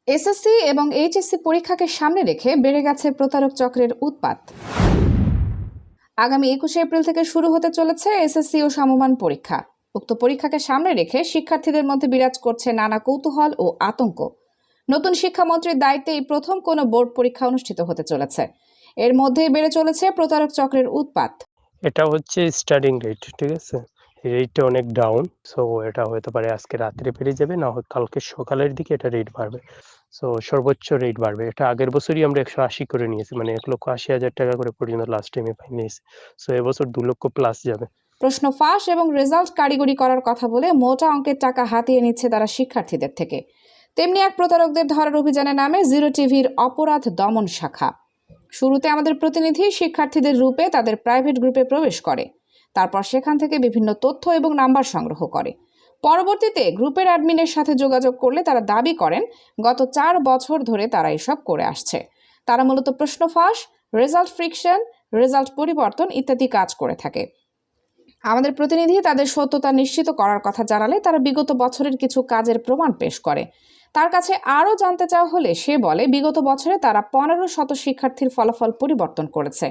SSC এবং HSC পরীক্ষাকে সামনে রেখে বেড়ে গেছে প্রতারক চক্রের উৎপাত। আগামী 21 এপ্রিল থেকে শুরু হতে চলেছে এসএসসি ও সমমান পরীক্ষা। উক্ত পরীক্ষাকে সামনে রেখে শিক্ষার্থীদের মধ্যে বিরাজ করছে নানা কৌতূহল ও আতঙ্ক। নতুন শিক্ষামন্ত্রীর দায়িত্বে এই প্রথম কোনো বোর্ড পরীক্ষা অনুষ্ঠিত হতে চলেছে। এর মধ্যেই বেড়ে চলেছে প্রতারক চক্রের উৎপাত। এটা হচ্ছে স্টার্টিং রেট, ঠিক আছে? রেটটা অনেক ডাউন, সো এটা হতে পারে আজকে রাত্রে পেরে যাবে, না হয় কালকে সকালের দিকে এটা রেট বাড়বে। সো সর্বোচ্চ রেট বাড়বে। এটা আগের বছরই আমরা 180 করে নিয়েছি, মানে 1,80,000 টাকা করে পর্যন্ত লাস্ট টাইমে নিয়েছি। সো এবছর 2 লক্ষ প্লাস যাবে। প্রশ্ন ফাঁস এবং রেজাল্ট কারিগরি করার কথা বলে মোটা অঙ্কের টাকা হাতিয়ে নিচ্ছে তারা শিক্ষার্থীদের থেকে। তেমনি এক প্রতারকদের ধরার অভিযানে নামে জিরো টিভির অপরাধ দমন শাখা। শুরুতে আমাদের প্রতিনিধি শিক্ষার্থীদের রূপে তাদের প্রাইভেট গ্রুপে প্রবেশ করে, তারপর সেখান থেকে বিভিন্ন তথ্য এবং নাম্বার সংগ্রহ করে। পরবর্তীতে গ্রুপের অ্যাডমিনের সাথে যোগাযোগ করলে তারা দাবি করেন গত 4 বছর ধরে তারা এসব করে আসছে। তারা মূলত প্রশ্ন ফাঁস, রেজাল্ট ফ্রিকশন, রেজাল্ট পরিবর্তন ইত্যাদি কাজ করে থাকে। আমাদের প্রতিনিধি তাদের সত্যতা নিশ্চিত করার কথা জানালে তারা বিগত বছরের কিছু কাজের প্রমাণ পেশ করে। তার কাছে আরও জানতে চাওয়া হলে সে বলে বিগত বছরে তারা 1500 শিক্ষার্থীর ফলাফল পরিবর্তন করেছে।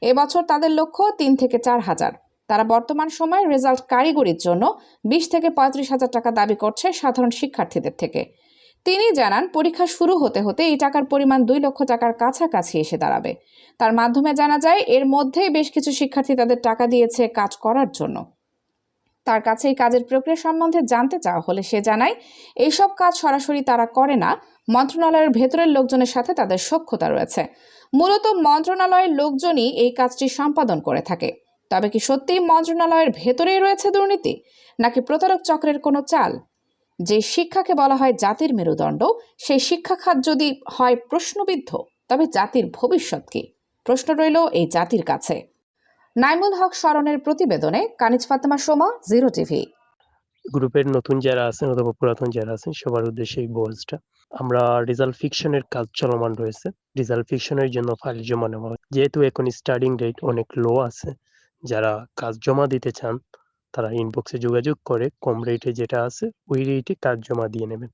এবছর তাদের লক্ষ্য 3 থেকে 4 হাজার। তারা বর্তমান সময়ে রেজাল্ট কারিগরির জন্য 20 থেকে 35,000 টাকা দাবি করছে সাধারণ শিক্ষার্থীদের থেকে। তিনি জানান পরীক্ষা শুরু হতে হতে এই টাকার পরিমাণ 2 লক্ষ টাকার কাছাকাছি এসে দাঁড়াবে। তার মাধ্যমে জানা যায় এর মধ্যেই বেশ কিছু শিক্ষার্থী তাদের টাকা দিয়েছে কাজ করার জন্য। তার কাছে এই কাজের প্রক্রিয়া সম্বন্ধে জানতে চাওয়া হলে সে জানায় এইসব কাজ সরাসরি তারা করে না, মন্ত্রণালয়ের ভেতরের লোকজনের সাথে তাদের সখ্যতা রয়েছে। মূলত মন্ত্রণালয়ের লোকজনই এই কাজটি সম্পাদন করে থাকে। তবে কি সত্যিই মন্ত্রণালয়ের ভেতরেই রয়েছে দুর্নীতি, নাকি প্রতারক চক্রের কোনো চাল? যে শিক্ষাকে বলা হয় জাতির মেরুদণ্ড, সেই শিক্ষা খাত যদি হয় প্রশ্নবিদ্ধ, তবে জাতির ভবিষ্যৎ কি? প্রশ্ন রইল এই জাতির কাছে। নাইমুল হক স্মরণের প্রতিবেদনে কানিজ ফাতেমা সোমা, জিরো টিভি। গ্রুপের নতুন যারা আছেন অথবা পুরাতন যারা আছেন সবার উদ্দেশ্যে এই ভয়েসটা। আমরা রেজাল্ট ফিকশনের কাজ চলমান রয়েছে। রেজাল্ট ফিকশনের জন্য ফাইল জমা নেওয়া হয়। যেহেতু এখন স্টার্টিং রেট অনেক লো আছে, যারা কাজ জমা দিতে চান তারা ইনবক্সে যোগাযোগ করে কম রেটে যেটা আছে ওই রেটে কাজ জমা দিয়ে নেবেন।